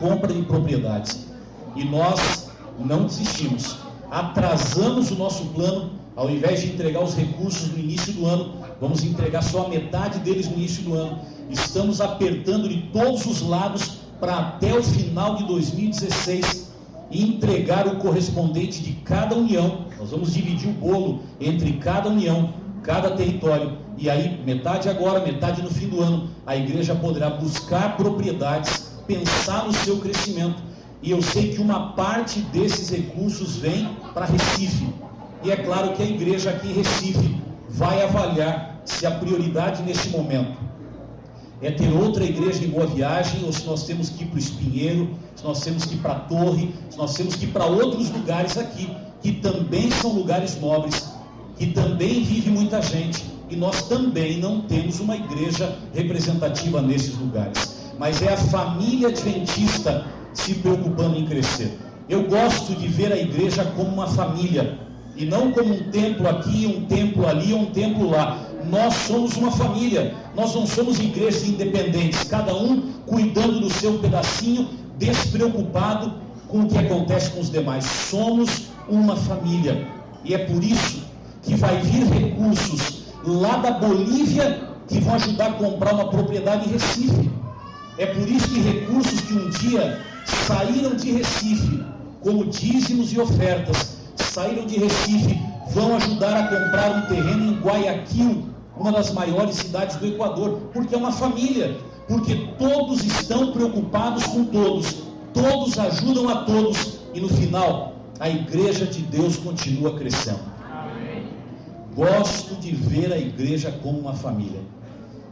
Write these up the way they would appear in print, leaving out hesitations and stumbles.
compra de propriedades. E nós não desistimos. Atrasamos o nosso plano. Ao invés de entregar os recursos no início do ano, vamos entregar só a metade deles no início do ano. Estamos apertando de todos os lados para até o final de 2016 entregar o correspondente de cada união. Nós vamos dividir o bolo entre cada união, cada território. E aí, metade agora, metade no fim do ano, a igreja poderá buscar propriedades, pensar no seu crescimento. E eu sei que uma parte desses recursos vem para Recife. E é claro que a igreja aqui em Recife vai avaliar se a prioridade neste momento é ter outra igreja em Boa Viagem, ou se nós temos que ir para o Espinheiro, se nós temos que ir para a Torre, se nós temos que ir para outros lugares aqui, que também são lugares nobres, que também vive muita gente, e nós também não temos uma igreja representativa nesses lugares. Mas é a família adventista se preocupando em crescer. Eu gosto de ver a igreja como uma família, e não como um templo aqui, um templo ali, um templo lá. Nós somos uma família, nós não somos igrejas independentes, cada um cuidando do seu pedacinho, despreocupado com o que acontece com os demais. Somos uma família, e é por isso que vai vir recursos lá da Bolívia que vão ajudar a comprar uma propriedade em Recife. É por isso que recursos que um dia saíram de Recife, como dízimos e ofertas, saíram de Recife, vão ajudar a comprar um terreno em Guayaquil, uma das maiores cidades do Equador, porque é uma família, porque todos estão preocupados com todos, todos ajudam a todos, e no final, a igreja de Deus continua crescendo. Amém. Gosto de ver a igreja como uma família,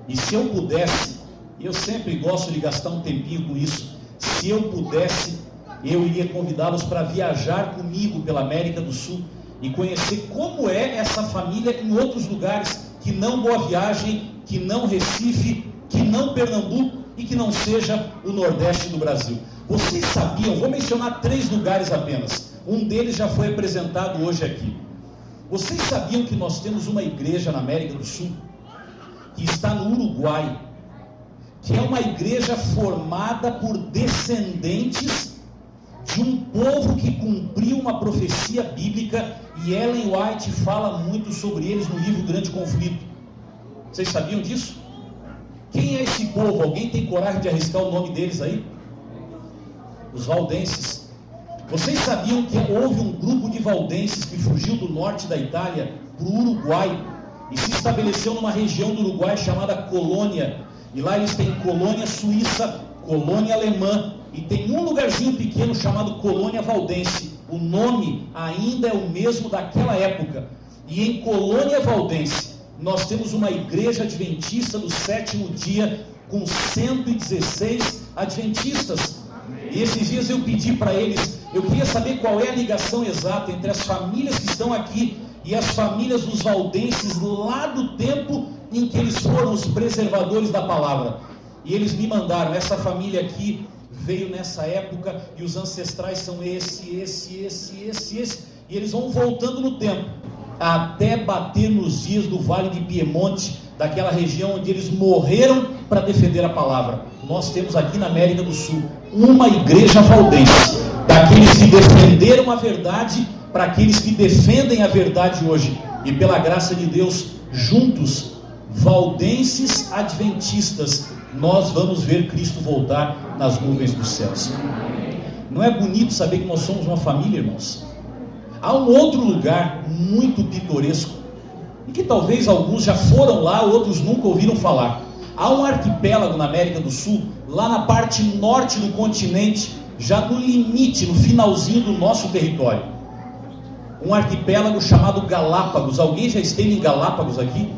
e se eu pudesse, eu sempre gosto de gastar um tempinho com isso, se eu pudesse, eu iria convidá-los para viajar comigo pela América do Sul e conhecer como é essa família em outros lugares, que não Boa Viagem, que não Recife, que não Pernambuco e que não seja o Nordeste do Brasil. Vocês sabiam, vou mencionar 3 lugares apenas, um deles já foi apresentado hoje aqui. Vocês sabiam que nós temos uma igreja na América do Sul, que está no Uruguai, que é uma igreja formada por descendentes de um povo que cumpriu uma profecia bíblica, e Ellen White fala muito sobre eles no livro Grande Conflito. Vocês sabiam disso? Quem é esse povo? Alguém tem coragem de arriscar o nome deles aí? Os valdenses. Vocês sabiam que houve um grupo de valdenses que fugiu do norte da Itália para o Uruguai e se estabeleceu numa região do Uruguai chamada Colônia, e lá eles têm colônia suíça, colônia alemã, e tem um lugarzinho pequeno chamado Colônia Valdense. O nome ainda é o mesmo daquela época. E em Colônia Valdense nós temos uma igreja adventista do 7º dia com 116 adventistas. E esses dias eu pedi para eles, eu queria saber qual é a ligação exata entre as famílias que estão aqui e as famílias dos valdenses lá do tempo em que eles foram os preservadores da palavra. E eles me mandaram, essa família aqui veio nessa época, e os ancestrais são esse, e eles vão voltando no tempo, até bater nos dias do Vale de Piemonte, daquela região onde eles morreram para defender a palavra. Nós temos aqui na América do Sul uma igreja valdense, daqueles que defenderam a verdade, para aqueles que defendem a verdade hoje, e pela graça de Deus, juntos, valdenses adventistas, nós vamos ver Cristo voltar nas nuvens dos céus. Não é bonito saber que nós somos uma família, irmãos? Há um outro lugar muito pitoresco, e que talvez alguns já foram lá, outros nunca ouviram falar. Há um arquipélago na América do Sul, lá na parte norte do continente, já no limite, no finalzinho do nosso território. Um arquipélago chamado Galápagos. Alguém já esteve em Galápagos aqui?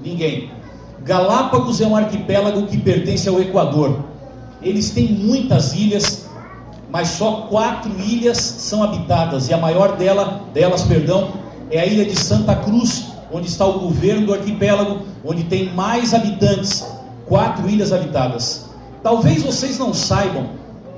Ninguém. Galápagos é um arquipélago que pertence ao Equador. Eles têm muitas ilhas, mas só 4 ilhas são habitadas, e a maior delas, é a ilha de Santa Cruz, onde está o governo do arquipélago, onde tem mais habitantes, 4 ilhas habitadas. Talvez vocês não saibam,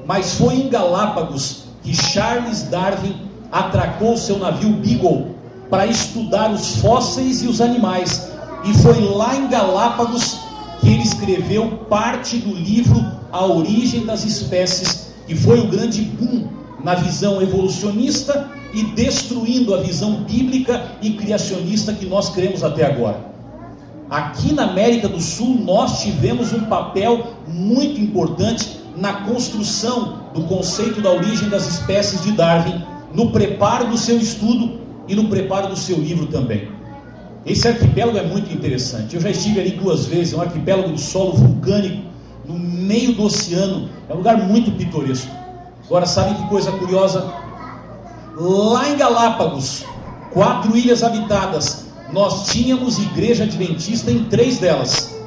mas foi em Galápagos que Charles Darwin atracou seu navio Beagle para estudar os fósseis e os animais. E foi lá em Galápagos que ele escreveu parte do livro A Origem das Espécies, que foi o grande boom na visão evolucionista e destruindo a visão bíblica e criacionista que nós cremos até agora. Aqui na América do Sul, nós tivemos um papel muito importante na construção do conceito da origem das espécies de Darwin, no preparo do seu estudo e no preparo do seu livro também. Esse arquipélago é muito interessante. Eu já estive ali 2 vezes, é um arquipélago de solo vulcânico, no meio do oceano, é um lugar muito pitoresco. Agora, sabem que coisa curiosa? Lá em Galápagos, 4 ilhas habitadas, nós tínhamos igreja adventista em 3 delas.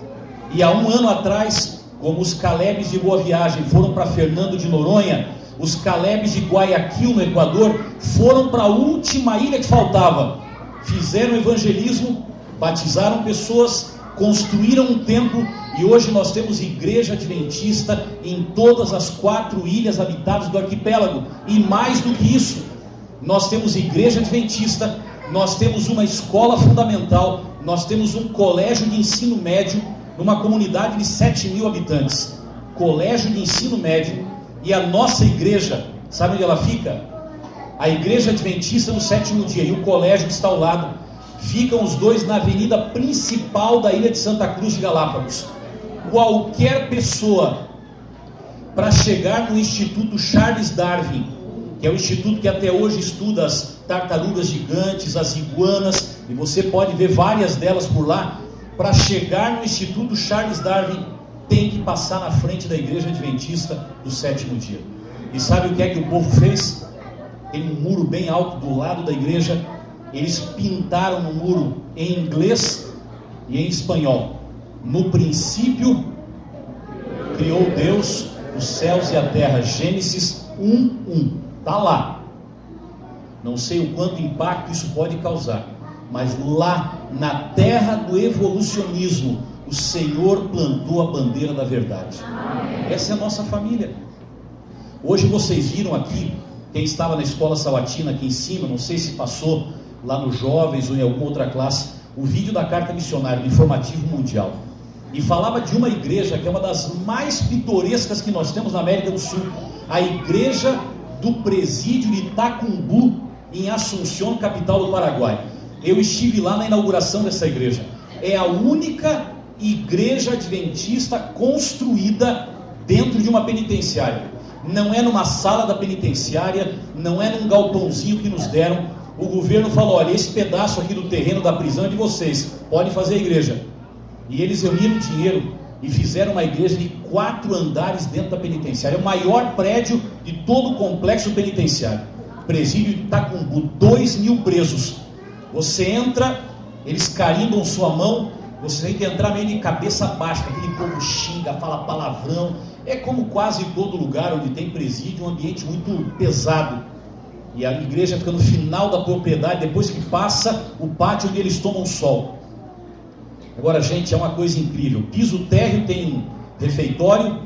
E há 1 ano atrás, como os Calebes de Boa Viagem foram para Fernando de Noronha, os Calebes de Guayaquil, no Equador, foram para a última ilha que faltava. Fizeram evangelismo, batizaram pessoas, construíram um templo, e hoje nós temos igreja adventista em todas as 4 ilhas habitadas do arquipélago. E mais do que isso, nós temos igreja adventista, nós temos uma escola fundamental, nós temos um colégio de ensino médio numa comunidade de 7.000 habitantes. Colégio de ensino médio. E a nossa igreja, sabe onde ela fica? A igreja adventista no 7º dia e o colégio que está ao lado, ficam os dois na avenida principal da ilha de Santa Cruz de Galápagos. Qualquer pessoa, para chegar no Instituto Charles Darwin, que é o instituto que até hoje estuda as tartarugas gigantes, as iguanas, e você pode ver várias delas por lá, para chegar no Instituto Charles Darwin, tem que passar na frente da igreja adventista do 7º dia. E sabe o que é que o povo fez? Tem um muro bem alto do lado da igreja, eles pintaram no muro em inglês e em espanhol: no princípio criou Deus os céus e a terra. Gênesis 1:1, está lá. Não sei o quanto impacto isso pode causar, mas lá na terra do evolucionismo, o Senhor plantou a bandeira da verdade. Essa é a nossa família. Hoje vocês viram aqui, quem estava na escola sabatina aqui em cima, não sei se passou lá nos jovens ou em alguma outra classe, o vídeo da carta missionária, do informativo mundial, e falava de uma igreja que é uma das mais pitorescas que nós temos na América do Sul, a igreja do presídio de Itacumbu, em Assunción, capital do Paraguai. Eu estive lá na inauguração dessa igreja. É a única igreja adventista construída dentro de uma penitenciária. Não é numa sala da penitenciária, não é num galpãozinho que nos deram. O governo falou: olha, esse pedaço aqui do terreno da prisão é de vocês, podem fazer a igreja. E eles reuniram dinheiro e fizeram uma igreja de 4 andares dentro da penitenciária. É o maior prédio de todo o complexo penitenciário. Presídio de Itacumbu, 2.000 presos. Você entra, eles carimbam sua mão, você tem que entrar meio de cabeça baixa, aquele povo xinga, fala palavrão. É como quase todo lugar onde tem presídio, um ambiente muito pesado. E a igreja fica no final da propriedade, depois que passa o pátio onde eles tomam sol. Agora, gente, é uma coisa incrível. Piso térreo, tem um refeitório,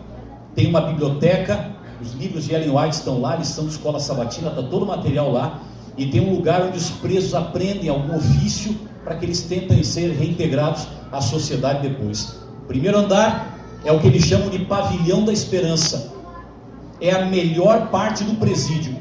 tem uma biblioteca, os livros de Ellen White estão lá, lição de escola sabatina, está todo o material lá. E tem um lugar onde os presos aprendem algum ofício para que eles tentem ser reintegrados à sociedade depois. O primeiro andar é o que eles chamam de pavilhão da esperança. É a melhor parte do presídio.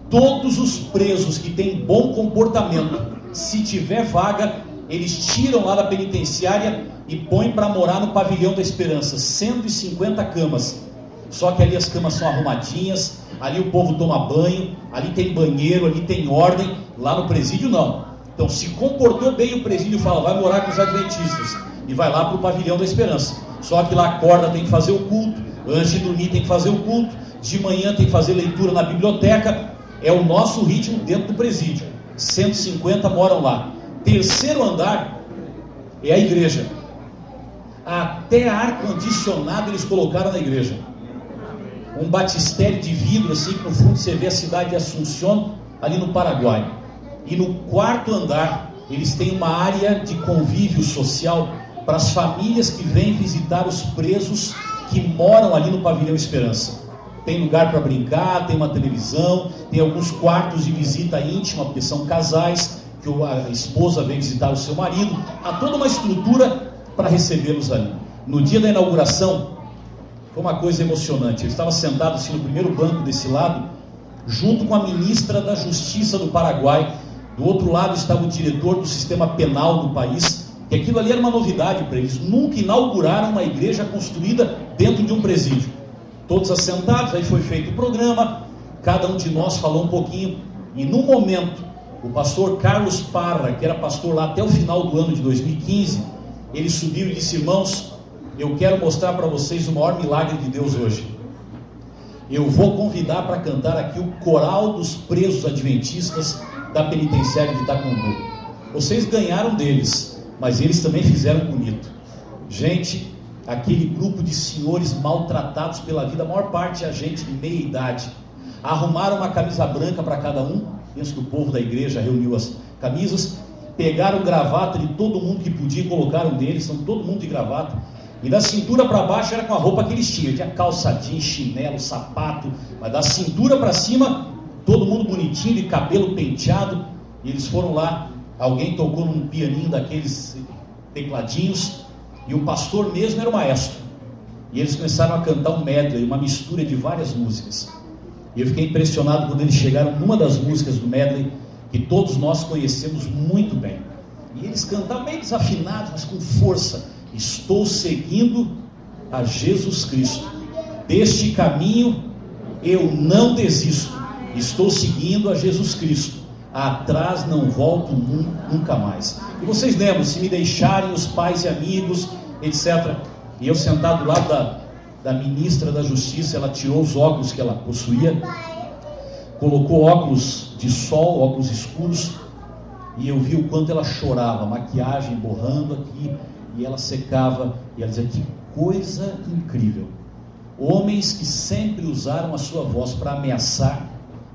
Todos os presos que têm bom comportamento, se tiver vaga, eles tiram lá da penitenciária e põem para morar no pavilhão da esperança. 150 camas. Só que ali as camas são arrumadinhas, ali o povo toma banho, ali tem banheiro, ali tem ordem. Lá no presídio não. Então, se comportou bem, o presídio fala: vai morar com os adventistas, e vai lá para o pavilhão da esperança. Só que lá acorda, tem que fazer o culto, antes de dormir tem que fazer o culto, de manhã tem que fazer leitura na biblioteca. É o nosso ritmo dentro do presídio. 150 moram lá. Terceiro andar é a igreja. Até ar-condicionado eles colocaram na igreja. Um batistério de vidro, assim, que no fundo você vê a cidade de Assunción, ali no Paraguai. E no 4º andar, eles têm uma área de convívio social para as famílias que vêm visitar os presos que moram ali no pavilhão Esperança. Tem lugar para brincar, tem uma televisão, tem alguns quartos de visita íntima, porque são casais, que a esposa vem visitar o seu marido. Há toda uma estrutura para recebê-los ali. No dia da inauguração, foi uma coisa emocionante. Eu estava sentado assim no primeiro banco desse lado, junto com a ministra da Justiça do Paraguai. Do outro lado estava o diretor do sistema penal do país, que aquilo ali era uma novidade para eles. Nunca inauguraram uma igreja construída dentro de um presídio. Todos assentados, aí foi feito o programa, cada um de nós falou um pouquinho, e no momento, o pastor Carlos Parra, que era pastor lá até o final do ano de 2015, ele subiu e disse: irmãos, eu quero mostrar para vocês o maior milagre de Deus hoje. Eu vou convidar para cantar aqui o coral dos presos adventistas da penitenciária de Itacundu. Vocês ganharam deles, mas eles também fizeram bonito. Gente, aquele grupo de senhores maltratados pela vida, a maior parte é a gente de meia idade, arrumaram uma camisa branca para cada um. Penso que o povo da igreja reuniu as camisas, pegaram gravata de todo mundo que podia e colocaram deles, são todo mundo de gravata, e da cintura para baixo era com a roupa que eles tinham calça jeans, chinelo, sapato, mas da cintura para cima, todo mundo bonitinho, de cabelo penteado. E eles foram lá, alguém tocou num pianinho daqueles tecladinhos, e o pastor mesmo era o maestro, e eles começaram a cantar um medley, uma mistura de várias músicas. E eu fiquei impressionado quando eles chegaram numa das músicas do medley, que todos nós conhecemos muito bem, e eles cantavam meio desafinados, mas com força: estou seguindo a Jesus Cristo, deste caminho eu não desisto, estou seguindo a Jesus Cristo, atrás não volto nunca mais. E vocês lembram, se me deixarem os pais e amigos, etc. E eu sentado do lado da ministra da Justiça, ela tirou os óculos que ela possuía, colocou óculos de sol, óculos escuros, e eu vi o quanto ela chorava, maquiagem borrando aqui, e ela secava, e ela dizia: que coisa incrível. Homens que sempre usaram a sua voz para ameaçar,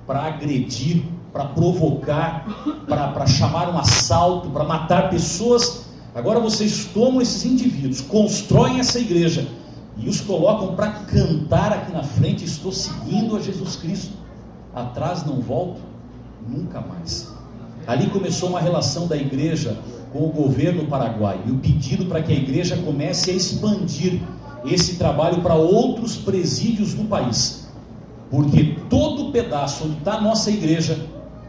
para agredir, para provocar, para chamar um assalto, para matar pessoas. Agora vocês tomam esses indivíduos, constroem essa igreja e os colocam para cantar aqui na frente: estou seguindo a Jesus Cristo, atrás não volto nunca mais. Ali começou uma relação da igreja com o governo paraguaio, e o pedido para que a igreja comece a expandir esse trabalho para outros presídios do país, porque todo pedaço onde está a nossa igreja,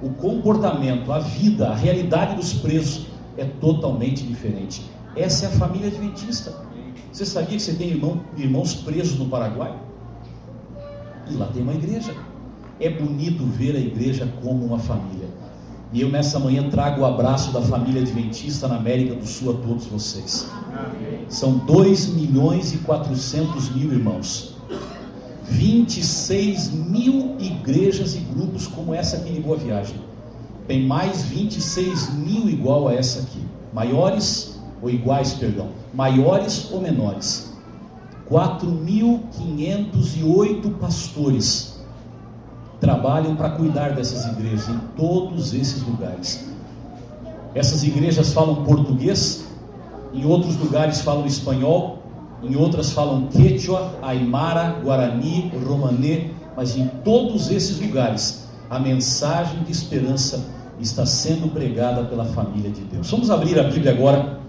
o comportamento, a vida, a realidade dos presos é totalmente diferente. Essa é a família adventista. Você sabia que você tem irmãos presos no Paraguai? E lá tem uma igreja. É bonito ver a igreja como uma família. E eu nessa manhã trago o abraço da família adventista na América do Sul a todos vocês. São 2.400.000 irmãos, 26 mil igrejas e grupos como essa aqui de Boa Viagem. Tem mais 26 mil igual a essa aqui, maiores ou iguais, maiores ou menores. 4.508 pastores trabalham para cuidar dessas igrejas em todos esses lugares. Essas igrejas falam português, em outros lugares falam espanhol, em outras falam quechua, aimara, guarani, romanê, mas em todos esses lugares a mensagem de esperança está sendo pregada pela família de Deus. Vamos abrir a Bíblia agora,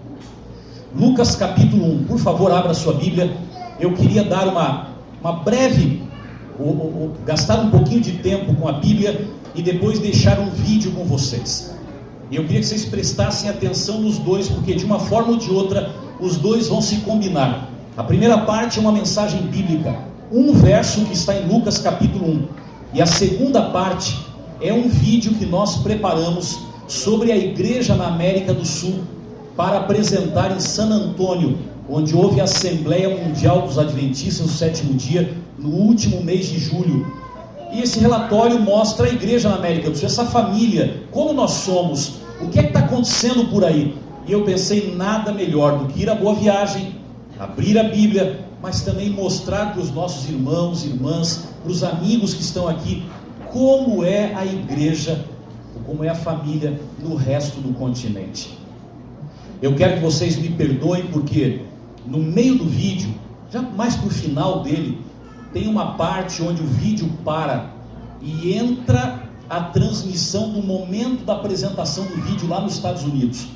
Lucas capítulo 1, por favor abra a sua Bíblia. Eu queria dar uma breve, gastar um pouquinho de tempo com a Bíblia e depois deixar um vídeo com vocês. Eu queria que vocês prestassem atenção nos dois, porque de uma forma ou de outra os dois vão se combinar. A primeira parte é uma mensagem bíblica, um verso que está em Lucas capítulo 1, e a segunda parte é um vídeo que nós preparamos sobre a igreja na América do Sul para apresentar em San Antônio, onde houve a Assembleia Mundial dos Adventistas no sétimo dia, no último mês de julho. E esse relatório mostra a igreja na América do Sul, essa família, como nós somos, o que é que está acontecendo por aí. E eu pensei, nada melhor do que ir à Boa Viagem, abrir a Bíblia, mas também mostrar para os nossos irmãos, irmãs, para os amigos que estão aqui, como é a igreja, como é a família no resto do continente. Eu quero que vocês me perdoem, porque no meio do vídeo, já mais para o final dele, tem uma parte onde o vídeo para e entra a transmissão do momento da apresentação do vídeo lá nos Estados Unidos.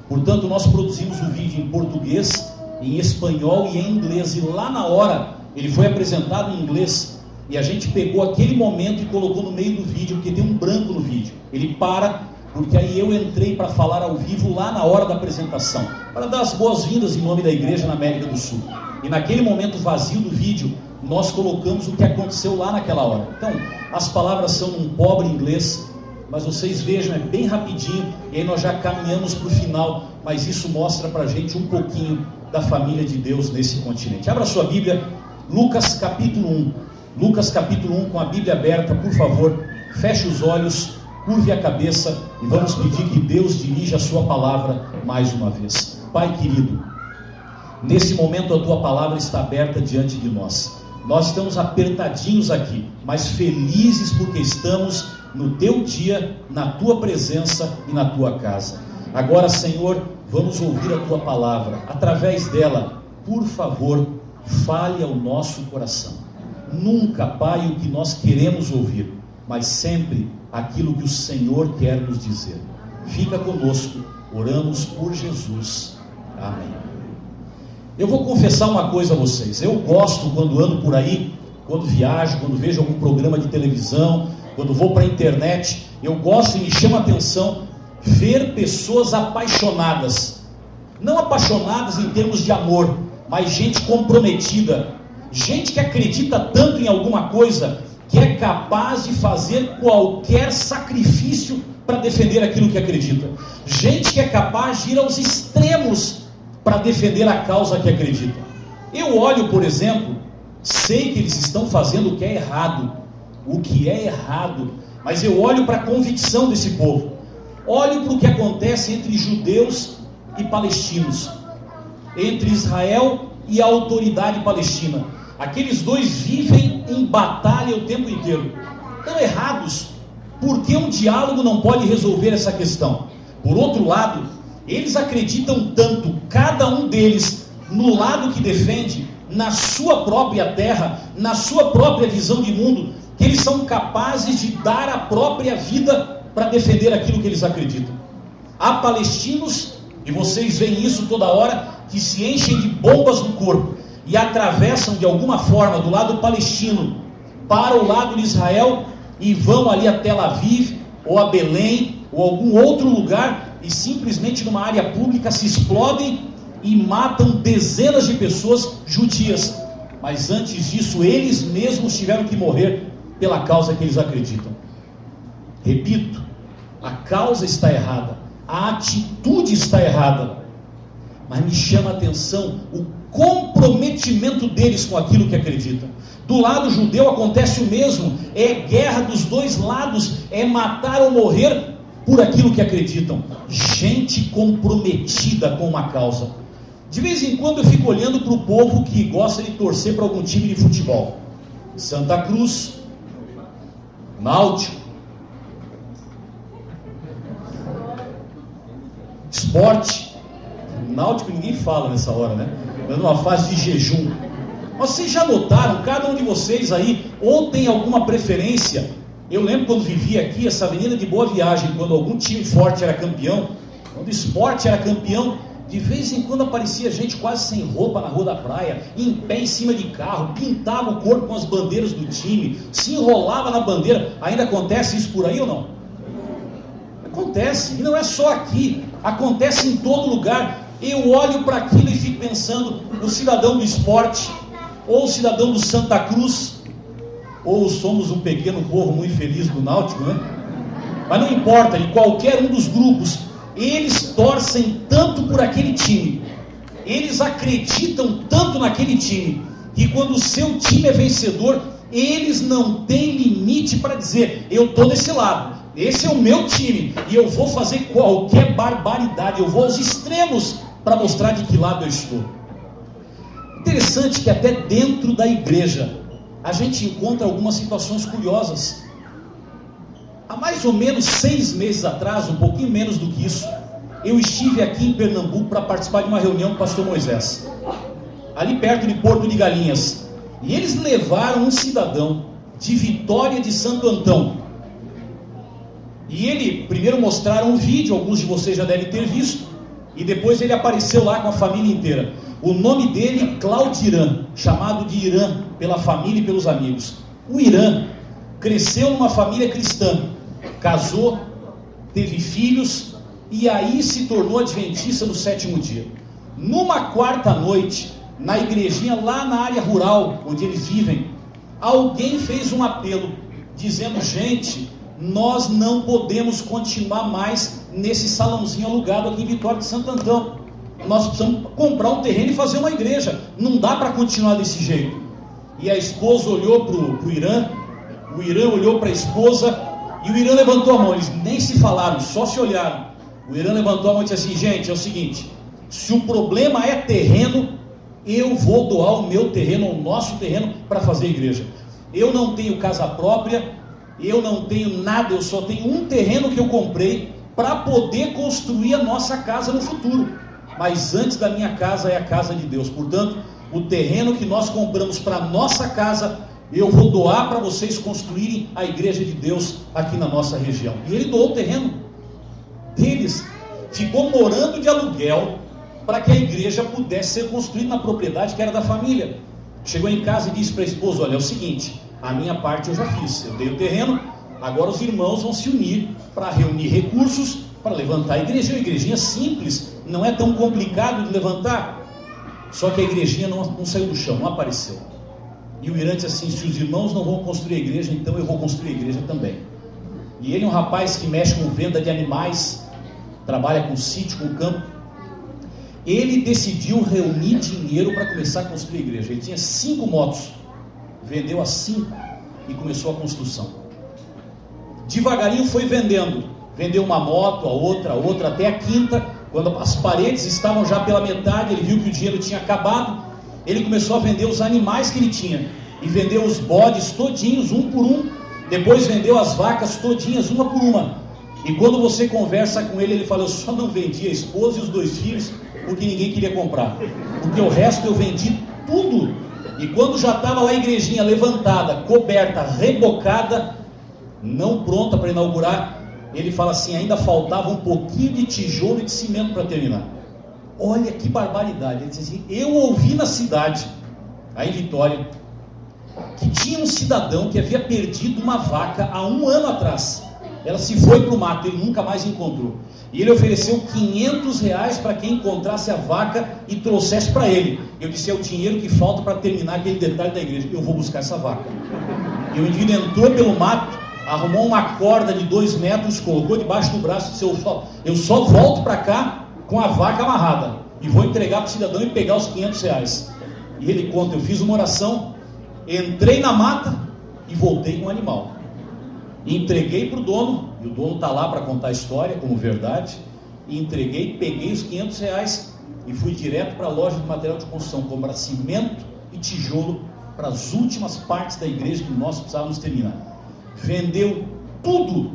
Portanto, nós produzimos o vídeo em português em espanhol e em inglês, e lá na hora ele foi apresentado em inglês, e a gente pegou aquele momento e colocou no meio do vídeo, porque tem um branco no vídeo. Ele para, porque aí eu entrei para falar ao vivo lá na hora da apresentação, para dar as boas-vindas em nome da igreja na América do Sul. E naquele momento vazio do vídeo, nós colocamos o que aconteceu lá naquela hora. Então, as palavras são num pobre inglês, mas vocês vejam, é bem rapidinho, e aí nós já caminhamos para o final, mas isso mostra para a gente um pouquinho da família de Deus nesse continente. Abra sua Bíblia, Lucas capítulo 1. Lucas capítulo 1, com a Bíblia aberta, por favor, feche os olhos, curve a cabeça e vamos pedir que Deus dirija a sua palavra mais uma vez. Pai querido, nesse momento a tua palavra está aberta diante de nós. Nós estamos apertadinhos aqui, mas felizes porque estamos no teu dia, na tua presença e na tua casa. Agora, Senhor, vamos ouvir a tua palavra. Através dela, por favor, fale ao nosso coração. Nunca, Pai, o que nós queremos ouvir, mas sempre aquilo que o Senhor quer nos dizer. Fica conosco, oramos por Jesus. Amém. Eu vou confessar uma coisa a vocês. Eu gosto quando ando por aí, quando viajo, quando vejo algum programa de televisão, quando vou para a internet, eu gosto e me chama a atenção ver pessoas apaixonadas. Não apaixonadas em termos de amor, mas gente comprometida. Gente que acredita tanto em alguma coisa que é capaz de fazer qualquer sacrifício para defender aquilo que acredita. Gente que é capaz de ir aos extremos para defender a causa que acredita. Eu olho, por exemplo, sei que eles estão fazendo o que é errado, mas eu olho para a convicção desse povo. Olho para o que acontece entre judeus e palestinos, entre Israel e a autoridade palestina. Aqueles dois vivem em batalha o tempo inteiro. Estão errados, porque um diálogo não pode resolver essa questão. Por outro lado, eles acreditam tanto, cada um deles, no lado que defende, na sua própria terra, na sua própria visão de mundo, que eles são capazes de dar a própria vida para defender aquilo que eles acreditam. Há palestinos, e vocês veem isso toda hora, que se enchem de bombas no corpo e atravessam de alguma forma do lado palestino para o lado de Israel e vão ali a Tel Aviv ou a Belém ou algum outro lugar e simplesmente numa área pública se explodem e matam dezenas de pessoas judias. Mas antes disso eles mesmos tiveram que morrer pela causa que eles acreditam. Repito, a causa está errada, a atitude está errada, mas me chama a atenção o comprometimento deles com aquilo que acreditam. Do lado judeu acontece o mesmo, é guerra dos dois lados, é matar ou morrer por aquilo que acreditam. Gente comprometida com uma causa. De vez em quando eu fico olhando para o povo que gosta de torcer para algum time de futebol. Santa Cruz, Náutico, Sport. Náutico ninguém fala nessa hora, né? Dando uma fase de jejum. Mas vocês já notaram, cada um de vocês aí, ou tem alguma preferência? Eu lembro quando vivia aqui, essa avenida de Boa Viagem, quando algum time forte era campeão, quando o Sport era campeão, de vez em quando aparecia gente quase sem roupa na rua da praia, em pé em cima de carro, pintava o corpo com as bandeiras do time, se enrolava na bandeira. Ainda acontece isso por aí ou não? Acontece, e não é só aqui, acontece em todo lugar. Eu olho para aquilo e fico pensando, o cidadão do Sport, ou o cidadão do Santa Cruz, ou somos um pequeno povo muito feliz do Náutico, né? Mas não importa, em qualquer um dos grupos, eles torcem tanto por aquele time, eles acreditam tanto naquele time, que quando o seu time é vencedor, eles não têm limite para dizer, eu estou desse lado, esse é o meu time, e eu vou fazer qualquer barbaridade, eu vou aos extremos para mostrar de que lado eu estou. Interessante que até dentro da igreja, a gente encontra algumas situações curiosas. Há mais ou menos 6 meses atrás, um pouquinho menos do que isso, eu estive aqui em Pernambuco para participar de uma reunião com o pastor Moisés, ali perto de Porto de Galinhas, e eles levaram um cidadão de Vitória de Santo Antão, e ele, primeiro mostraram um vídeo, alguns de vocês já devem ter visto, e depois ele apareceu lá com a família inteira. O nome dele, Claudirã, chamado de Irã, pela família e pelos amigos. O Irã cresceu numa família cristã, casou, teve filhos, e aí se tornou adventista do sétimo dia. Numa quarta noite, na igrejinha lá na área rural, onde eles vivem, alguém fez um apelo, dizendo: gente, nós não podemos continuar mais nesse salãozinho alugado aqui em Vitória de Santo Antão. Nós precisamos comprar um terreno e fazer uma igreja. Não dá para continuar desse jeito. E a esposa olhou para o Irã, o Irã olhou para a esposa, e o Irã levantou a mão. Eles nem se falaram, só se olharam. O Irã levantou a mão e disse assim: gente, é o seguinte, se o problema é terreno, eu vou doar o meu terreno, o nosso terreno, para fazer a igreja. Eu não tenho casa própria, eu não tenho nada, eu só tenho um terreno que eu comprei para poder construir a nossa casa no futuro. Mas antes da minha casa é a casa de Deus. Portanto, o terreno que nós compramos para a nossa casa, eu vou doar para vocês construírem a igreja de Deus aqui na nossa região. E ele doou o terreno deles, ficou morando de aluguel para que a igreja pudesse ser construída na propriedade que era da família. Chegou em casa e disse para a esposa: olha, é o seguinte, a minha parte eu já fiz, eu dei o terreno, agora os irmãos vão se unir para reunir recursos para levantar a igreja. Uma igrejinha simples, não é tão complicado de levantar. Só que a igrejinha não saiu do chão, não apareceu. E o Irã disse assim: se os irmãos não vão construir a igreja, então eu vou construir a igreja também. E ele é um rapaz que mexe com venda de animais, trabalha com sítio, com campo. Ele decidiu reunir dinheiro para começar a construir a igreja. Ele tinha 5 motos, vendeu as 5 e começou a construção. Devagarinho foi vendendo, vendeu uma moto, a outra, até a quinta. Quando as paredes estavam já pela metade, ele viu que o dinheiro tinha acabado. Ele começou a vender os animais que ele tinha, e vendeu os bodes todinhos, um por um. Depois vendeu as vacas todinhas, uma por uma. E quando você conversa com ele, ele fala: eu só não vendi a esposa e os 2 filhos porque ninguém queria comprar, porque o resto eu vendi tudo. E quando já estava lá a igrejinha levantada, coberta, rebocada, não pronta para inaugurar, ele fala assim: ainda faltava um pouquinho de tijolo e de cimento para terminar. Olha que barbaridade. Ele diz assim: eu ouvi na cidade, aí em Vitória, que tinha um cidadão que havia perdido uma vaca há 1 ano atrás. Ela se foi para o mato, ele nunca mais encontrou. E ele ofereceu R$500 para quem encontrasse a vaca e trouxesse para ele. Eu disse: é o dinheiro que falta para terminar aquele detalhe da igreja. Eu vou buscar essa vaca. E o indivíduo entrou pelo mato, arrumou uma corda de 2 metros, colocou debaixo do braço e disse: eu só volto para cá com a vaca amarrada e vou entregar para o cidadão e pegar os R$500. E ele conta: eu fiz uma oração, entrei na mata e voltei com o animal. Entreguei para o dono, e o dono está lá para contar a história como verdade. E entreguei, peguei os R$500 e fui direto para a loja de material de construção comprar cimento e tijolo para as últimas partes da igreja que nós precisávamos terminar. Vendeu tudo,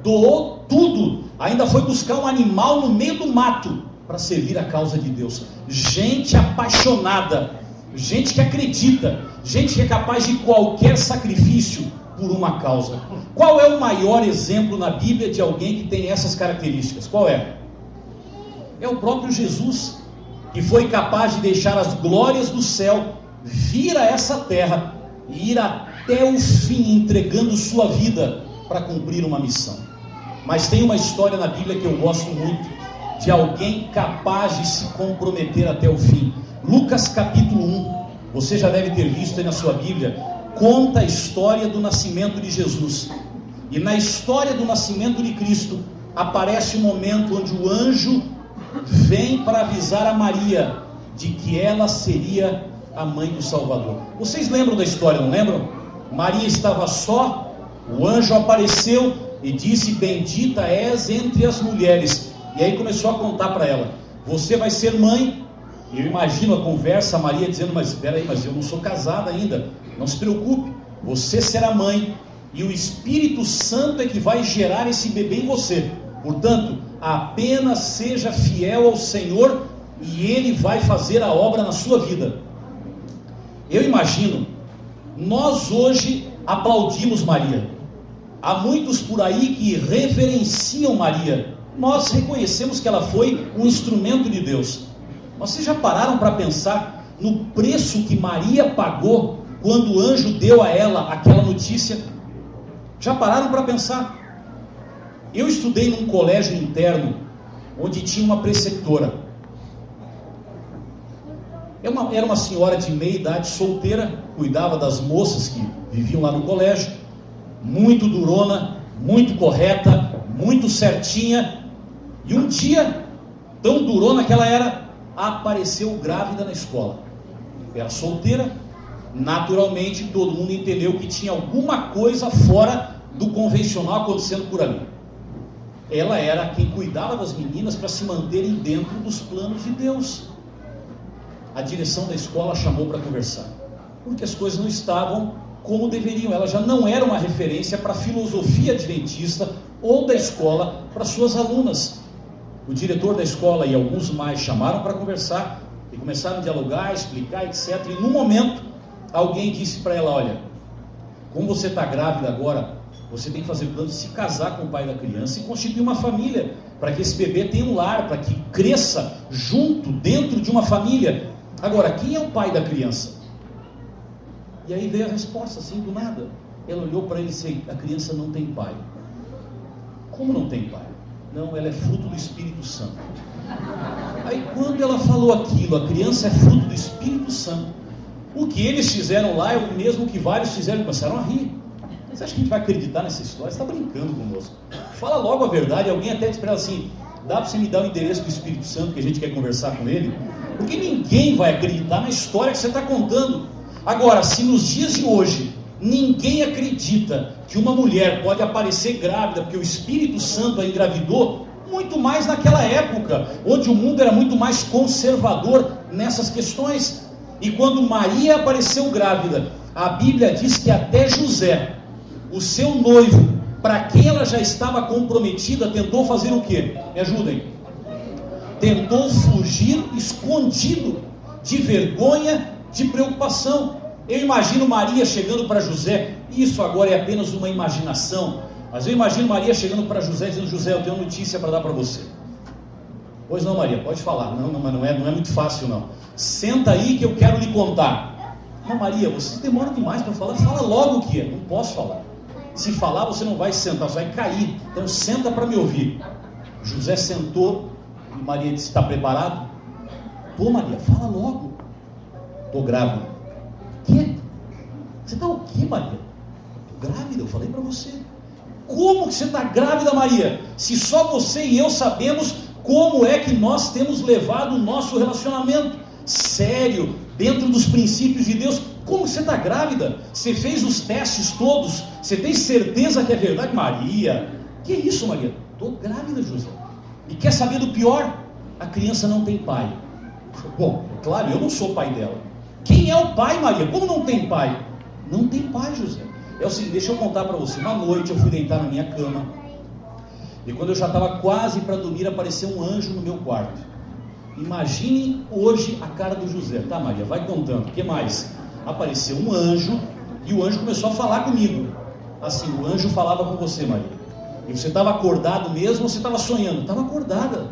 doou tudo, ainda foi buscar um animal no meio do mato para servir a causa de Deus. Gente apaixonada, gente que acredita, gente que é capaz de qualquer sacrifício por uma causa. Qual é o maior exemplo na Bíblia de alguém que tem essas características? Qual é? É o próprio Jesus, que foi capaz de deixar as glórias do céu vir a essa terra e ir até o fim, entregando sua vida para cumprir uma missão. Mas tem uma história na Bíblia que eu gosto muito, de alguém capaz de se comprometer até o fim. Lucas capítulo 1, você já deve ter visto aí na sua Bíblia, conta a história do nascimento de Jesus. E na história do nascimento de Cristo, aparece um momento onde o anjo vem para avisar a Maria de que ela seria a mãe do Salvador. Vocês lembram da história, não lembram? Maria estava só, o anjo apareceu e disse: bendita és entre as mulheres. E aí começou a contar para ela: você vai ser mãe. Eu imagino a conversa, a Maria dizendo: mas espera aí, mas eu não sou casada ainda. Não se preocupe, você será mãe, e o Espírito Santo é que vai gerar esse bebê em você. Portanto, apenas seja fiel ao Senhor e Ele vai fazer a obra na sua vida. Eu imagino, nós hoje aplaudimos Maria. Há muitos por aí que reverenciam Maria. Nós reconhecemos que ela foi um instrumento de Deus. Mas vocês já pararam para pensar no preço que Maria pagou quando o anjo deu a ela aquela notícia? Já pararam para pensar? Eu estudei num colégio interno, onde tinha uma preceptora. Era uma senhora de meia idade, solteira, cuidava das moças que viviam lá no colégio, muito durona, muito correta, muito certinha. E um dia, tão durona que ela era, apareceu grávida na escola. Era solteira, naturalmente todo mundo entendeu que tinha alguma coisa fora do convencional acontecendo por ali. Ela era quem cuidava das meninas para se manterem dentro dos planos de Deus. A direção da escola chamou para conversar, porque as coisas não estavam como deveriam. Ela já não era uma referência para a filosofia adventista ou da escola para suas alunas. O diretor da escola e alguns mais chamaram para conversar e começaram a dialogar, explicar, etc. E no momento, alguém disse para ela: olha, como você está grávida agora, você tem que fazer plano de se casar com o pai da criança e constituir uma família, para que esse bebê tenha um lar, para que cresça junto, dentro de uma família. Agora, quem é o pai da criança? E aí veio a resposta, assim, do nada. Ela olhou para ele e disse: a criança não tem pai. Como não tem pai? Não, ela é fruto do Espírito Santo. Aí quando ela falou aquilo, a criança é fruto do Espírito Santo, o que eles fizeram lá é o mesmo que vários fizeram, começaram a rir. Você acha que a gente vai acreditar nessa história? Você está brincando conosco. Fala logo a verdade. Alguém até disse para ela assim: dá para você me dar o endereço do Espírito Santo, que a gente quer conversar com ele? Porque ninguém vai acreditar na história que você está contando. Agora, se nos dias de hoje ninguém acredita que uma mulher pode aparecer grávida porque o Espírito Santo a engravidou, muito mais naquela época, onde o mundo era muito mais conservador nessas questões. E quando Maria apareceu grávida, a Bíblia diz que até José, o seu noivo, para quem ela já estava comprometida, tentou fazer o quê? Me ajudem. Tentou fugir escondido, de vergonha, de preocupação. Eu imagino Maria chegando para José, isso agora é apenas uma imaginação, mas eu imagino Maria chegando para José dizendo: José, eu tenho notícia para dar para você. Pois não, Maria, pode falar. Não, mas não é muito fácil não. Senta aí que eu quero lhe contar. Não, Maria, você demora demais para falar. Fala logo o que é. Não posso falar. Se falar, você não vai sentar, você vai cair. Então senta para me ouvir. José sentou e Maria disse: está preparado? Pô, Maria, fala logo. Estou grávida. Quê? Você está o quê, Maria? Estou grávida, eu falei para você. Como que você está grávida, Maria? Se só você e eu sabemos como é que nós temos levado o nosso relacionamento sério, dentro dos princípios de Deus. Como você está grávida? Você fez os testes todos? Você tem certeza que é verdade? Maria, que isso, Maria? Estou grávida, José. E quer saber do pior? A criança não tem pai. Bom, claro, eu não sou pai dela. Quem é o pai, Maria? Como não tem pai? Não tem pai, José. É o seguinte, deixa eu contar para você. Uma noite eu fui deitar na minha cama, e quando eu já estava quase para dormir, apareceu um anjo no meu quarto. Imagine hoje a cara do José. Tá, Maria, vai contando. O que mais? Apareceu um anjo, e o anjo começou a falar comigo. Assim, o anjo falava com você, Maria. E você estava acordado mesmo ou você estava sonhando? Estava acordada.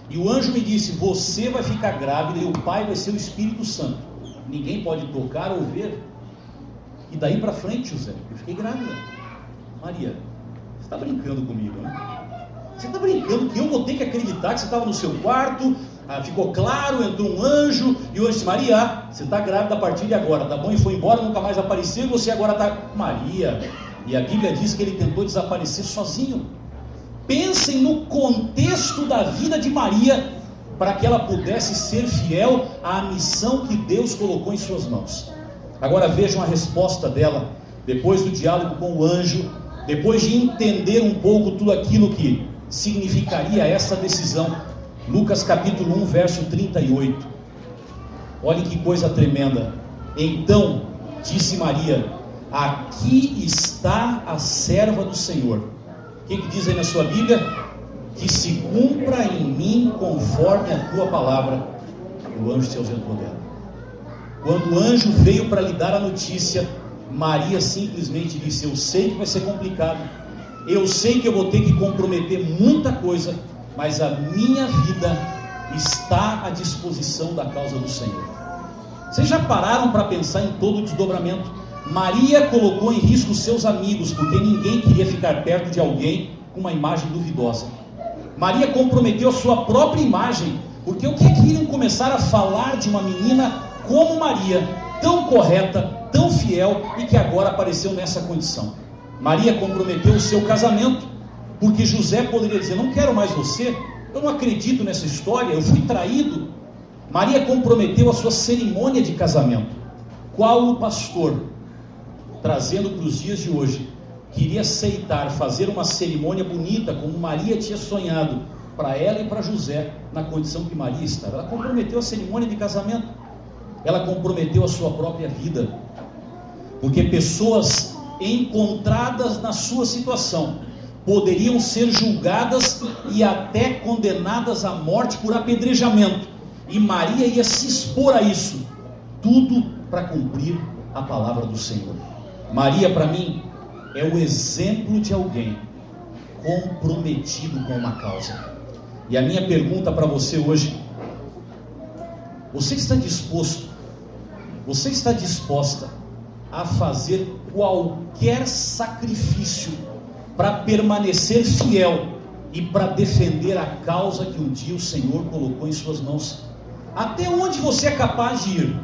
E o anjo me disse: você vai ficar grávida e o pai vai ser o Espírito Santo. Ninguém pode tocar ou ver. E daí para frente, José, eu fiquei grávida. Maria, você está brincando comigo, né? Você está brincando que eu vou ter que acreditar que você estava no seu quarto, ficou claro, entrou um anjo, e o anjo disse: Maria, você está grávida a partir de agora, tá bom? E foi embora, nunca mais apareceu, e você agora está... Maria, e a Bíblia diz que ele tentou desaparecer sozinho. Pensem no contexto da vida de Maria, para que ela pudesse ser fiel à missão que Deus colocou em suas mãos. Agora vejam a resposta dela, depois do diálogo com o anjo, depois de entender um pouco tudo aquilo que significaria essa decisão. Lucas capítulo 1, verso 38. Olhem que coisa tremenda. Então disse Maria: aqui está a serva do Senhor. O que diz aí na sua Bíblia? Que se cumpra em mim conforme a tua palavra. O anjo se ausentou dela. Quando o anjo veio para lhe dar a notícia, Maria simplesmente disse: eu sei que vai ser complicado, eu sei que eu vou ter que comprometer muita coisa, mas a minha vida está à disposição da causa do Senhor. Vocês já pararam para pensar em todo o desdobramento? Maria colocou em risco seus amigos, porque ninguém queria ficar perto de alguém com uma imagem duvidosa. Maria comprometeu a sua própria imagem, porque o que é que iriam começar a falar de uma menina como Maria, tão correta, tão fiel e que agora apareceu nessa condição? Maria comprometeu o seu casamento, porque José poderia dizer: não quero mais você, eu não acredito nessa história, eu fui traído. Maria comprometeu a sua cerimônia de casamento. Qual o pastor, trazendo para os dias de hoje, queria aceitar fazer uma cerimônia bonita, como Maria tinha sonhado, para ela e para José, na condição que Maria estava? Ela comprometeu a cerimônia de casamento, ela comprometeu a sua própria vida, porque pessoas encontradas na sua situação poderiam ser julgadas e até condenadas à morte por apedrejamento, e Maria ia se expor a isso, tudo para cumprir a palavra do Senhor. Maria, para mim, é o exemplo de alguém comprometido com uma causa. E a minha pergunta para você hoje: você está disposto, você está disposta a fazer qualquer sacrifício para permanecer fiel e para defender a causa que um dia o Senhor colocou em suas mãos? Até onde você é capaz de ir?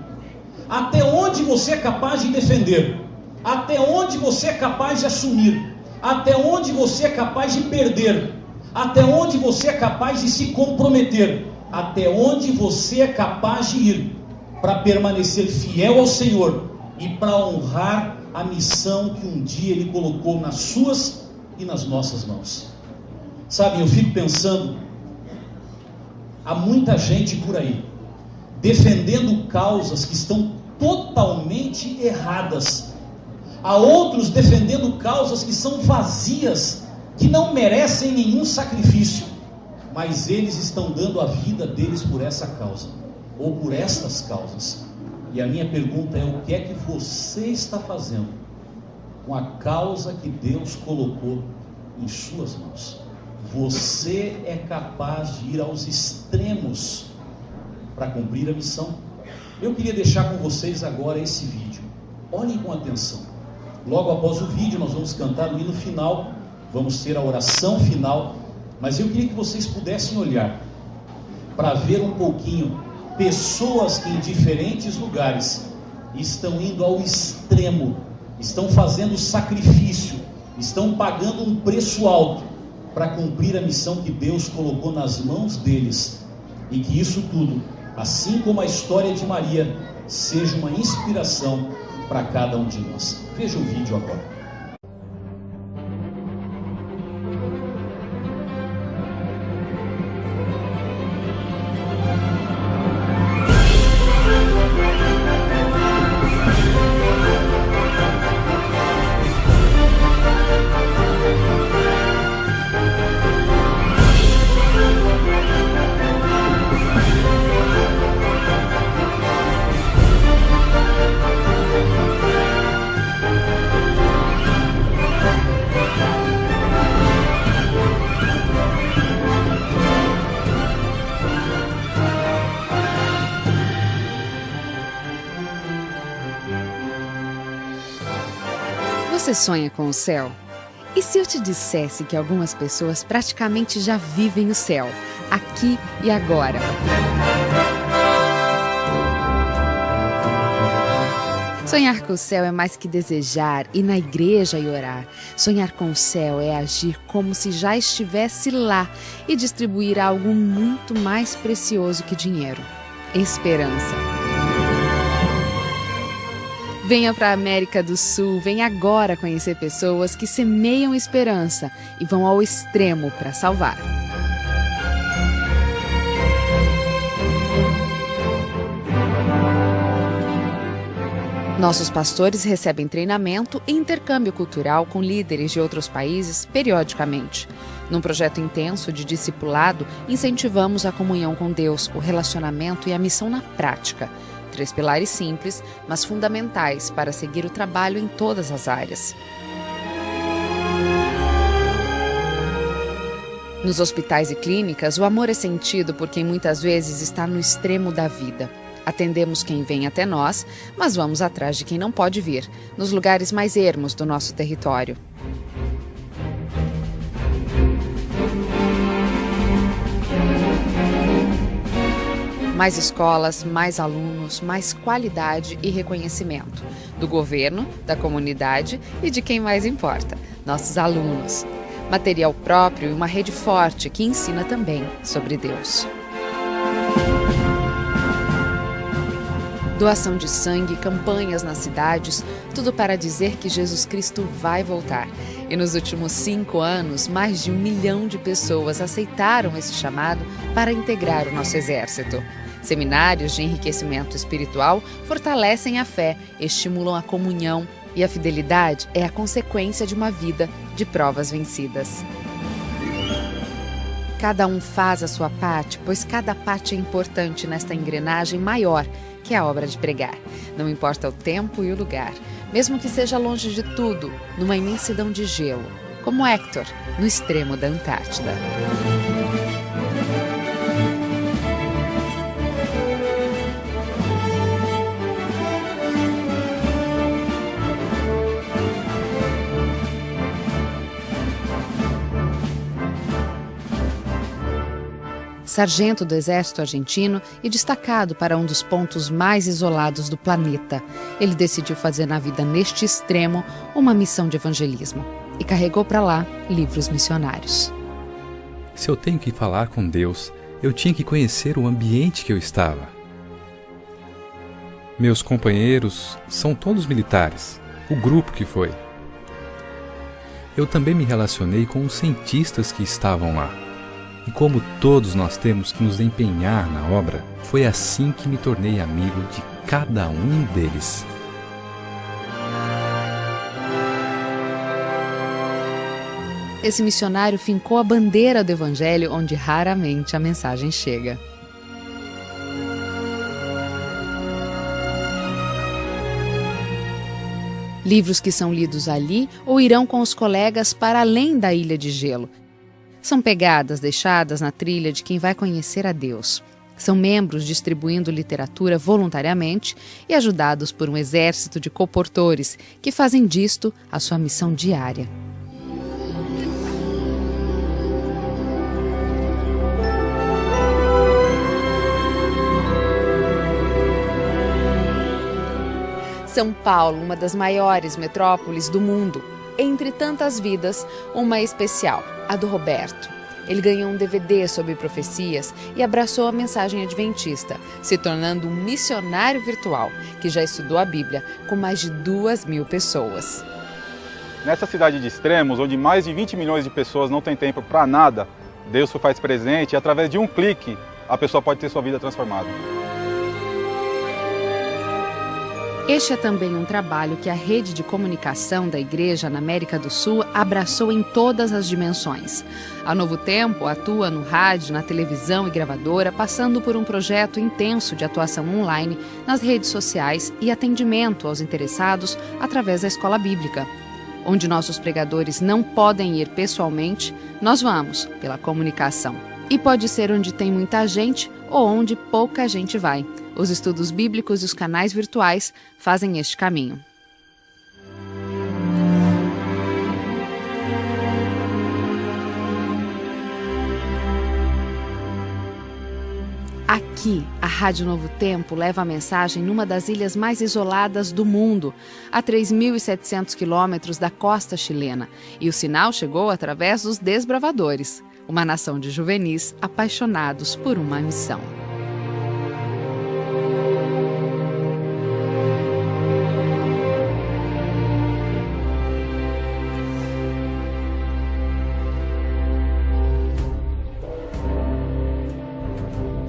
Até onde você é capaz de defender? Até onde você é capaz de assumir? Até onde você é capaz de perder? Até onde você é capaz de se comprometer? Até onde você é capaz de ir para permanecer fiel ao Senhor e para honrar a missão que um dia Ele colocou nas suas e nas nossas mãos? Sabe, eu fico pensando, há muita gente por aí defendendo causas que estão totalmente erradas. Há outros defendendo causas que são vazias, que não merecem nenhum sacrifício, mas eles estão dando a vida deles por essa causa, ou por estas causas. E a minha pergunta é: o que é que você está fazendo com a causa que Deus colocou em suas mãos? Você é capaz de ir aos extremos para cumprir a missão? Eu queria deixar com vocês agora esse vídeo. Olhem com atenção. Logo após o vídeo nós vamos cantar o hino final, vamos ter a oração final, mas eu queria que vocês pudessem olhar para ver um pouquinho pessoas que em diferentes lugares estão indo ao extremo, estão fazendo sacrifício, estão pagando um preço alto para cumprir a missão que Deus colocou nas mãos deles, e que isso tudo, assim como a história de Maria, seja uma inspiração para cada um de nós. Veja o vídeo agora. Você sonha com o céu? E se eu te dissesse que algumas pessoas praticamente já vivem o céu, aqui e agora? Sonhar com o céu é mais que desejar, ir na igreja e orar. Sonhar com o céu é agir como se já estivesse lá e distribuir algo muito mais precioso que dinheiro: esperança. Venha para a América do Sul, venha agora conhecer pessoas que semeiam esperança e vão ao extremo para salvar. Nossos pastores recebem treinamento e intercâmbio cultural com líderes de outros países periodicamente. Num projeto intenso de discipulado, incentivamos a comunhão com Deus, o relacionamento e a missão na prática. 3 pilares simples, mas fundamentais para seguir o trabalho em todas as áreas. Nos hospitais e clínicas, o amor é sentido por quem muitas vezes está no extremo da vida. Atendemos quem vem até nós, mas vamos atrás de quem não pode vir, nos lugares mais ermos do nosso território. Mais escolas, mais alunos, mais qualidade e reconhecimento. Do governo, da comunidade e de quem mais importa, nossos alunos. Material próprio e uma rede forte que ensina também sobre Deus. Doação de sangue, campanhas nas cidades, tudo para dizer que Jesus Cristo vai voltar. E nos últimos 5 anos, mais de 1 milhão de pessoas aceitaram esse chamado para integrar o nosso exército. Seminários de enriquecimento espiritual fortalecem a fé, estimulam a comunhão e a fidelidade é a consequência de uma vida de provas vencidas. Cada um faz a sua parte, pois cada parte é importante nesta engrenagem maior que é a obra de pregar. Não importa o tempo e o lugar, mesmo que seja longe de tudo, numa imensidão de gelo, como Héctor, no extremo da Antártida. Sargento do Exército Argentino e destacado para um dos pontos mais isolados do planeta. Ele decidiu fazer na vida neste extremo uma missão de evangelismo e carregou para lá livros missionários. Se eu tenho que falar com Deus, eu tinha que conhecer o ambiente que eu estava. Meus companheiros são todos militares, o grupo que foi. Eu também me relacionei com os cientistas que estavam lá. E como todos nós temos que nos empenhar na obra, foi assim que me tornei amigo de cada um deles. Esse missionário fincou a bandeira do Evangelho onde raramente a mensagem chega. Livros que são lidos ali ou irão com os colegas para além da ilha de gelo. São pegadas deixadas na trilha de quem vai conhecer a Deus. São membros distribuindo literatura voluntariamente e ajudados por um exército de colportores que fazem disto a sua missão diária. São Paulo, uma das maiores metrópoles do mundo. Entre tantas vidas, uma especial, a do Roberto. Ele ganhou um DVD sobre profecias e abraçou a mensagem adventista, se tornando um missionário virtual, que já estudou a Bíblia com mais de 2.000 pessoas. Nessa cidade de extremos, onde mais de 20 milhões de pessoas não têm tempo para nada, Deus se faz presente e através de um clique, a pessoa pode ter sua vida transformada. Este é também um trabalho que a rede de comunicação da Igreja na América do Sul abraçou em todas as dimensões. A Novo Tempo atua no rádio, na televisão e gravadora, passando por um projeto intenso de atuação online nas redes sociais e atendimento aos interessados através da escola bíblica. Onde nossos pregadores não podem ir pessoalmente, nós vamos pela comunicação. E pode ser onde tem muita gente ou onde pouca gente vai. Os estudos bíblicos e os canais virtuais fazem este caminho. Aqui, a Rádio Novo Tempo leva a mensagem numa das ilhas mais isoladas do mundo, a 3.700 quilômetros da costa chilena. E o sinal chegou através dos Desbravadores, uma nação de juvenis apaixonados por uma missão.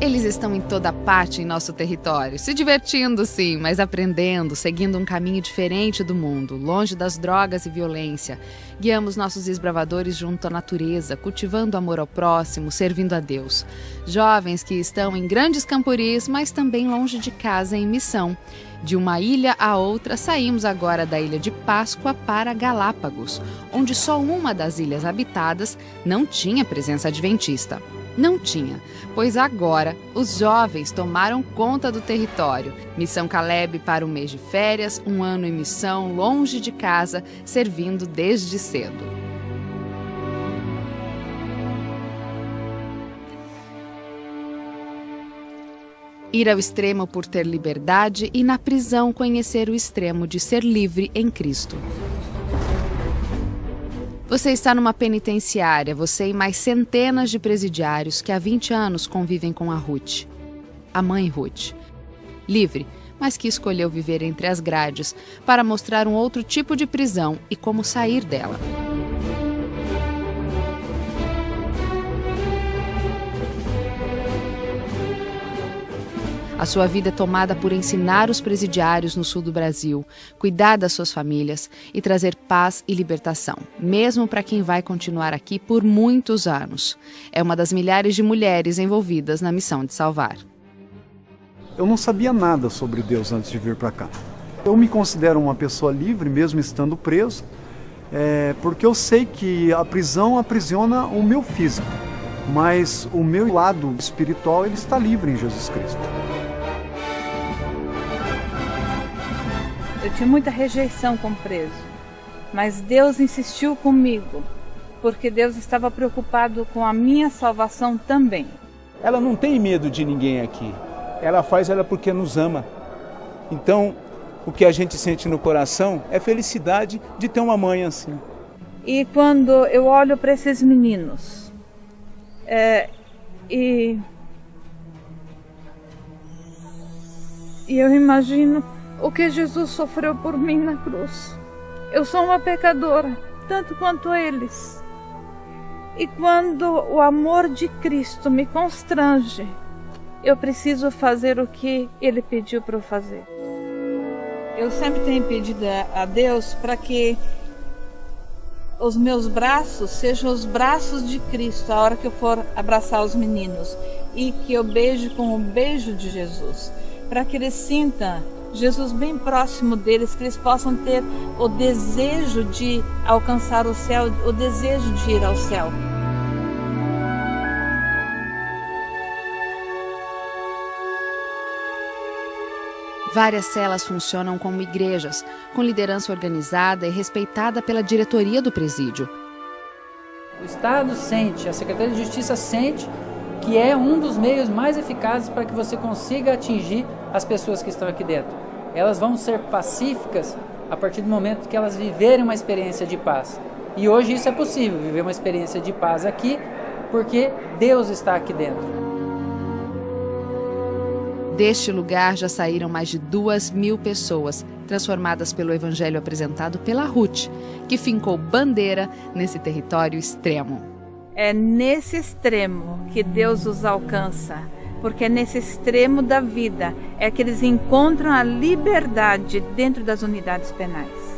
Eles estão em toda parte em nosso território, se divertindo sim, mas aprendendo, seguindo um caminho diferente do mundo, longe das drogas e violência. Guiamos nossos desbravadores junto à natureza, cultivando amor ao próximo, servindo a Deus. Jovens que estão em grandes camporis, mas também longe de casa em missão. De uma ilha a outra, saímos agora da Ilha de Páscoa para Galápagos, onde só uma das ilhas habitadas não tinha presença adventista. Não tinha, pois agora os jovens tomaram conta do território. Missão Caleb para um mês de férias, um ano em missão, longe de casa, servindo desde cedo. Ir ao extremo por ter liberdade e na prisão conhecer o extremo de ser livre em Cristo. Você está numa penitenciária, você e mais centenas de presidiários que há 20 anos convivem com a Ruth, a mãe Ruth. Livre, mas que escolheu viver entre as grades para mostrar um outro tipo de prisão e como sair dela. A sua vida é tomada por ensinar os presidiários no sul do Brasil, cuidar das suas famílias e trazer paz e libertação, mesmo para quem vai continuar aqui por muitos anos. É uma das milhares de mulheres envolvidas na missão de salvar. Eu não sabia nada sobre Deus antes de vir para cá. Eu me considero uma pessoa livre, mesmo estando preso, porque eu sei que a prisão aprisiona o meu físico, mas o meu lado espiritual ele está livre em Jesus Cristo. Eu tinha muita rejeição como preso, mas Deus insistiu comigo, porque Deus estava preocupado com a minha salvação também. Ela não tem medo de ninguém aqui, ela faz ela porque nos ama. Então, o que a gente sente no coração é felicidade de ter uma mãe assim. E quando eu olho para esses meninos, e eu imagino o que Jesus sofreu por mim na cruz. Eu sou uma pecadora, tanto quanto eles. E quando o amor de Cristo me constrange, eu preciso fazer o que Ele pediu para eu fazer. Eu sempre tenho pedido a Deus para que os meus braços sejam os braços de Cristo a hora que eu for abraçar os meninos e que eu beije com o beijo de Jesus, para que eles sintam Jesus bem próximo deles, que eles possam ter o desejo de alcançar o céu, o desejo de ir ao céu. Várias celas funcionam como igrejas, com liderança organizada e respeitada pela diretoria do presídio. O Estado sente, a Secretaria de Justiça sente que é um dos meios mais eficazes para que você consiga atingir as pessoas que estão aqui dentro. Elas vão ser pacíficas a partir do momento que elas viverem uma experiência de paz. E hoje isso é possível, viver uma experiência de paz aqui, porque Deus está aqui dentro. Deste lugar já saíram mais de 2.000 pessoas, transformadas pelo evangelho apresentado pela Ruth, que fincou bandeira nesse território extremo. É nesse extremo que Deus os alcança, porque é nesse extremo da vida é que eles encontram a liberdade dentro das unidades penais.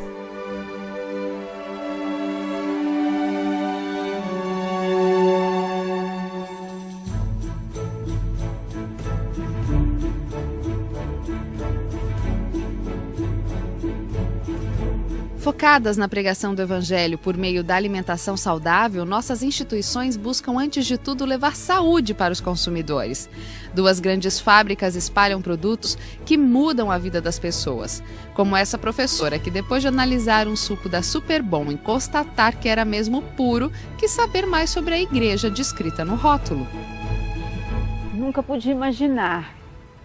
Focadas na pregação do Evangelho por meio da alimentação saudável, nossas instituições buscam, antes de tudo, levar saúde para os consumidores. 2 grandes fábricas espalham produtos que mudam a vida das pessoas, como essa professora que, depois de analisar um suco da Superbom e constatar que era mesmo puro, quis saber mais sobre a igreja descrita no rótulo. Nunca podia imaginar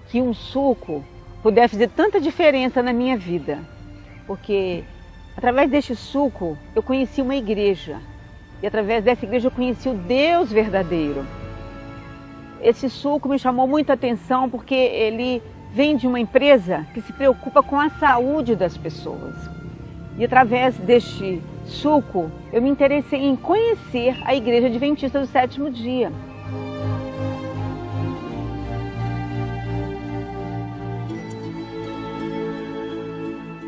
que um suco pudesse fazer tanta diferença na minha vida, porque através deste suco, eu conheci uma igreja. E através dessa igreja eu conheci o Deus verdadeiro. Esse suco me chamou muita atenção porque ele vem de uma empresa que se preocupa com a saúde das pessoas. E através deste suco, eu me interessei em conhecer a Igreja Adventista do Sétimo Dia.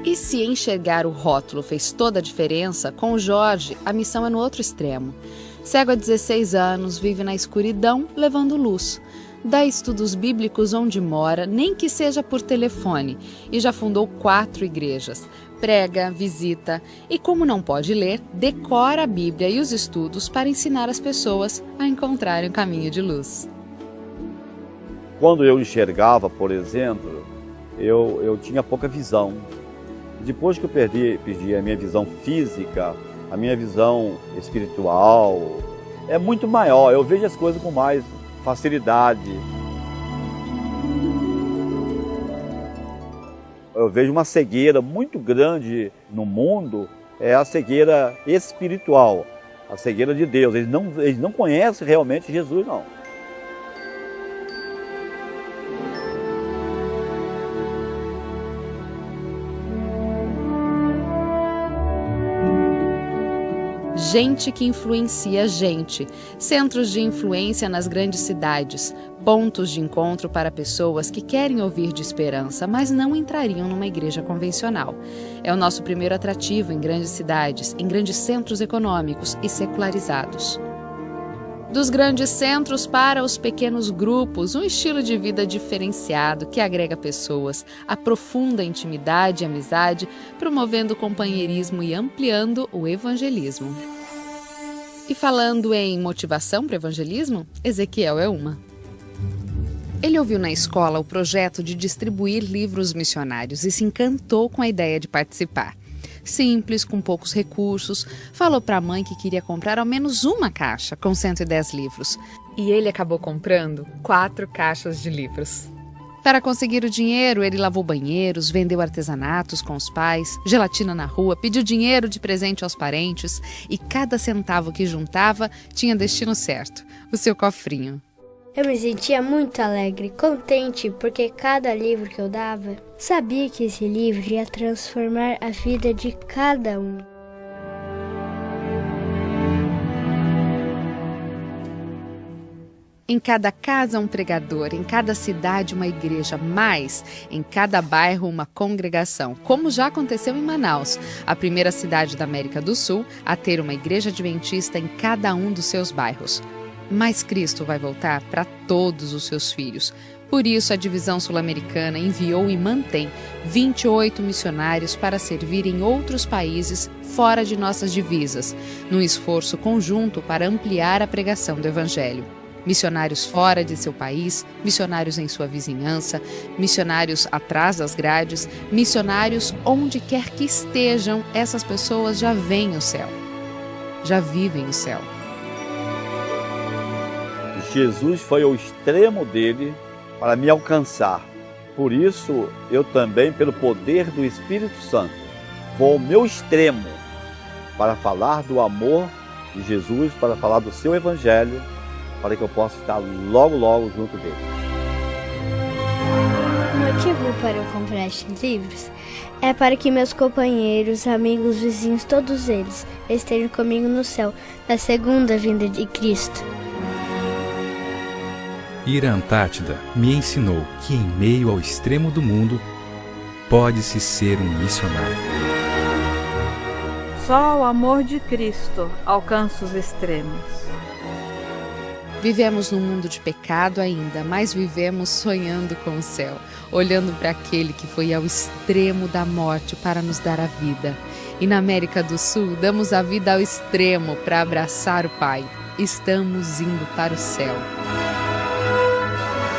E se enxergar o rótulo fez toda a diferença, com o Jorge, a missão é no outro extremo. Cego há 16 anos, vive na escuridão, levando luz. Dá estudos bíblicos onde mora, nem que seja por telefone, e já fundou 4 igrejas. Prega, visita e, como não pode ler, decora a Bíblia e os estudos para ensinar as pessoas a encontrarem o caminho de luz. Quando eu enxergava, por exemplo, eu tinha pouca visão. Depois que eu perdi a minha visão física, a minha visão espiritual é muito maior. Eu vejo as coisas com mais facilidade. Eu vejo uma cegueira muito grande no mundo, é a cegueira espiritual, a cegueira de Deus. Eles não conhecem realmente Jesus, não. Gente que influencia gente, centros de influência nas grandes cidades, pontos de encontro para pessoas que querem ouvir de esperança, mas não entrariam numa igreja convencional. É o nosso primeiro atrativo em grandes cidades, em grandes centros econômicos e secularizados. Dos grandes centros para os pequenos grupos, um estilo de vida diferenciado que agrega pessoas, aprofunda a intimidade e amizade, promovendo o companheirismo e ampliando o evangelismo. E falando em motivação para o evangelismo, Ezequiel é uma. Ele ouviu na escola o projeto de distribuir livros missionários e se encantou com a ideia de participar. Simples, com poucos recursos, falou para a mãe que queria comprar ao menos uma caixa com 110 livros. E ele acabou comprando 4 caixas de livros. Para conseguir o dinheiro, ele lavou banheiros, vendeu artesanatos com os pais, gelatina na rua, pediu dinheiro de presente aos parentes e cada centavo que juntava tinha destino certo, o seu cofrinho. Eu me sentia muito alegre, contente, porque cada livro que eu dava, sabia que esse livro ia transformar a vida de cada um. Em cada casa um pregador, em cada cidade uma igreja, mais em cada bairro uma congregação, como já aconteceu em Manaus, a primeira cidade da América do Sul a ter uma igreja adventista em cada um dos seus bairros. Mas Cristo vai voltar para todos os seus filhos. Por isso, a divisão sul-americana enviou e mantém 28 missionários para servir em outros países fora de nossas divisas, num esforço conjunto para ampliar a pregação do Evangelho. Missionários fora de seu país, missionários em sua vizinhança, missionários atrás das grades, missionários onde quer que estejam, essas pessoas já veem o céu, já vivem o céu. Jesus foi ao extremo dele para me alcançar. Por isso, eu também, pelo poder do Espírito Santo, vou ao meu extremo para falar do amor de Jesus, para falar do seu Evangelho, para que eu possa estar logo, logo junto dele. O motivo para eu comprar estes livros é para que meus companheiros, amigos, vizinhos, todos eles estejam comigo no céu, na segunda vinda de Cristo. Ir à Antártida me ensinou que, em meio ao extremo do mundo, pode-se ser um missionário. Só o amor de Cristo alcança os extremos. Vivemos num mundo de pecado ainda, mas vivemos sonhando com o céu, olhando para aquele que foi ao extremo da morte para nos dar a vida. E na América do Sul, damos a vida ao extremo para abraçar o Pai. Estamos indo para o céu.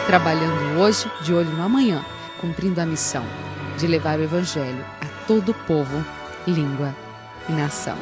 Trabalhando hoje, de olho no amanhã, cumprindo a missão de levar o Evangelho a todo povo, língua e nação.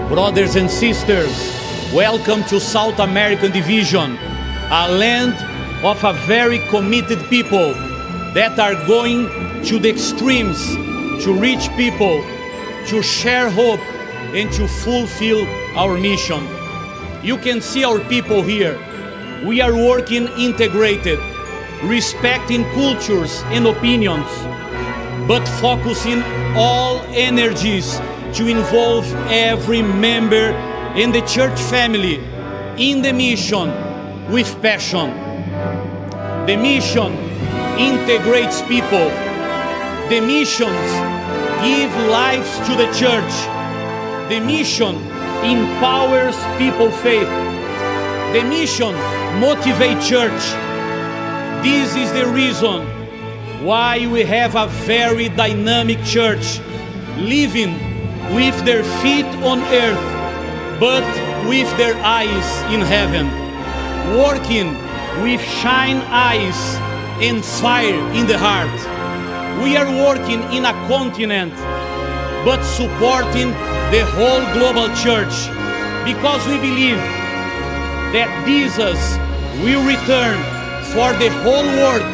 Brothers and sisters, welcome to South American Division, a land of a very committed people that are going to the extremes to reach people, to share hope, and to fulfill our mission. You can see our people here. We are working integrated, respecting cultures and opinions, but focusing all energies to involve every member in the church family in the mission with passion. The mission integrates people. The missions give lives to the church. The mission empowers people's faith. The mission motivates church. This is the reason why we have a very dynamic church, living with their feet on earth, but with their eyes in heaven, working with shine eyes and fire in the heart. We are working in a continent, but supporting the whole global church, because we believe that Jesus will return for the whole world,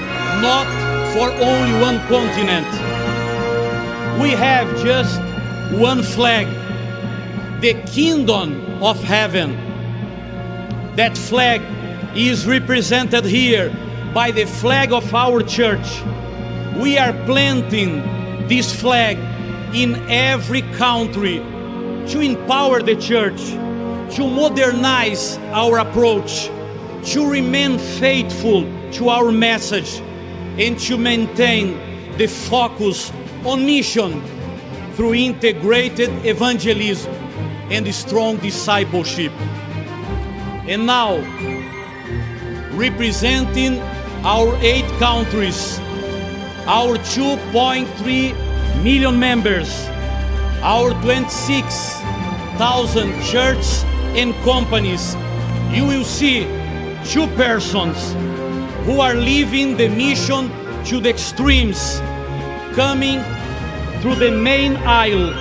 not for only one continent. We have just one flag, the kingdom of heaven. That flag is represented here by the flag of our church. We are planting this flag in every country to empower the church, to modernize our approach, to remain faithful to our message, and to maintain the focus on mission through integrated evangelism and strong discipleship. And now, representing our 8 countries, our 2.3 million members, our 26,000 churches and companies, you will see 2 persons who are living the mission to the extremes, coming through the main aisle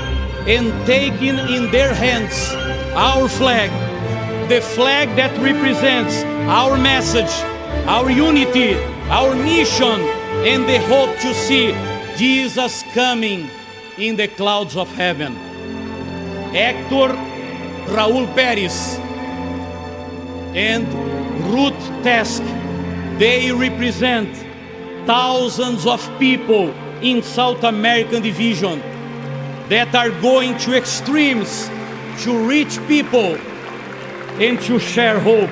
and taking in their hands our flag, the flag that represents our message, our unity, our mission, and the hope to see Jesus coming in the clouds of heaven. Hector Raul Pérez and Ruth Tesk, they represent thousands of people in South American division that are going to extremes to reach people and to share hope.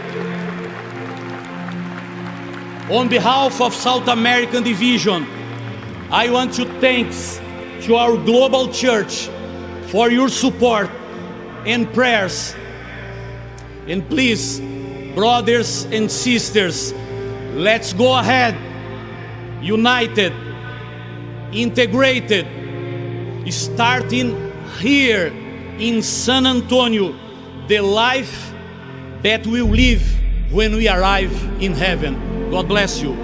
On behalf of South American division, I want to thank to our global church for your support and prayers. And please, brothers and sisters, let's go ahead, united, integrated, starting here in San Antonio, the life that we will live when we arrive in heaven. God bless you.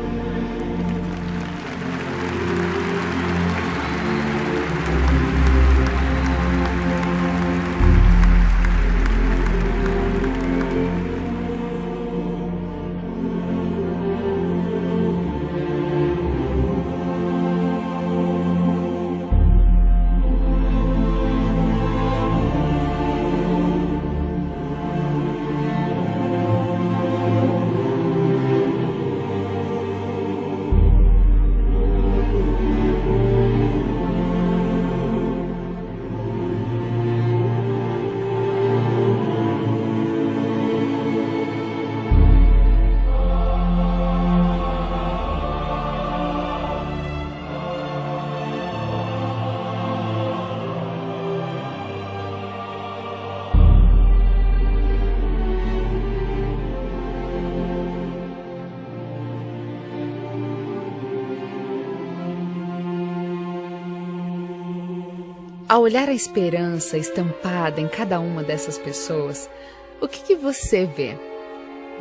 Ao olhar a esperança estampada em cada uma dessas pessoas, o que você vê?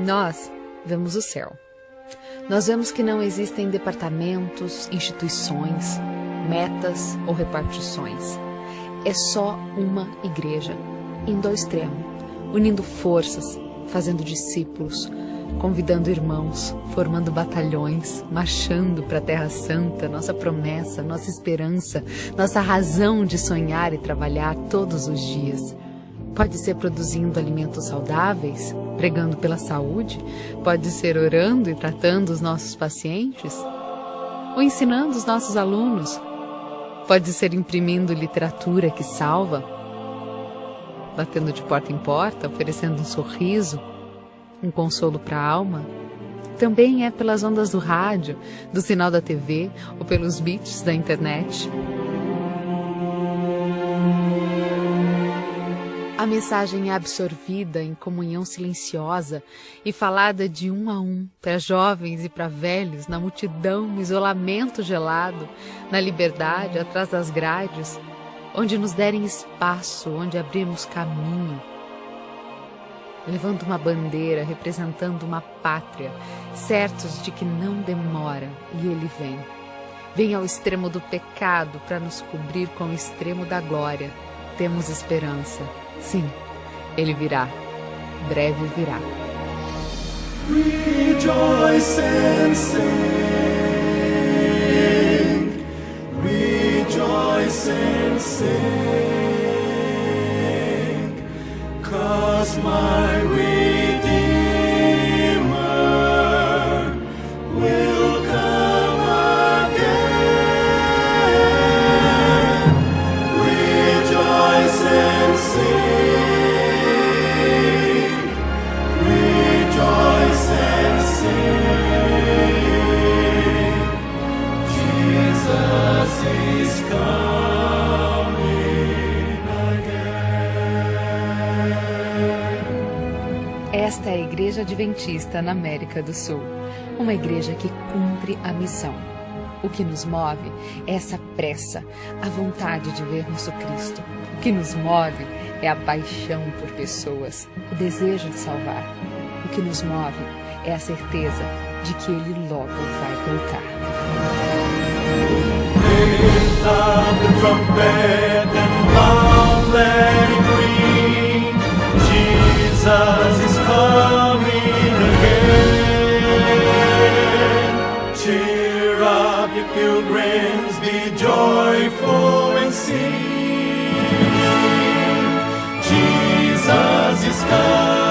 Nós vemos o céu. Nós vemos que não existem departamentos, instituições, metas ou repartições. É só uma igreja, indo ao extremo, unindo forças, fazendo discípulos, convidando irmãos, formando batalhões, marchando para a Terra Santa, nossa promessa, nossa esperança, nossa razão de sonhar e trabalhar todos os dias. Pode ser produzindo alimentos saudáveis, pregando pela saúde, pode ser orando e tratando os nossos pacientes, ou ensinando os nossos alunos, pode ser imprimindo literatura que salva, batendo de porta em porta, oferecendo um sorriso, um consolo para a alma. Também é pelas ondas do rádio, do sinal da TV ou pelos bits da internet. A mensagem é absorvida em comunhão silenciosa e falada de um a um, para jovens e para velhos, na multidão, no isolamento gelado, na liberdade, atrás das grades, onde nos derem espaço, onde abrirmos caminho, levando uma bandeira, representando uma pátria, certos de que não demora, e ele vem. Vem ao extremo do pecado para nos cobrir com o extremo da glória. Temos esperança. Sim, ele virá. Breve virá. Rejoice and sing. Rejoice and sing. 'Cause my Redeemer will come again. Rejoice and sing. Rejoice and sing. Jesus is coming again. Esta é a Igreja Adventista na América do Sul, uma igreja que cumpre a missão. O que nos move é essa pressa, a vontade de ver nosso Cristo. O que nos move é a paixão por pessoas, o desejo de salvar. O que nos move é a certeza de que Ele logo vai voltar. Lift up the trumpet and loud let it ring. Jesus is coming again. Cheer up, ye pilgrims, be joyful and sing. Jesus is coming.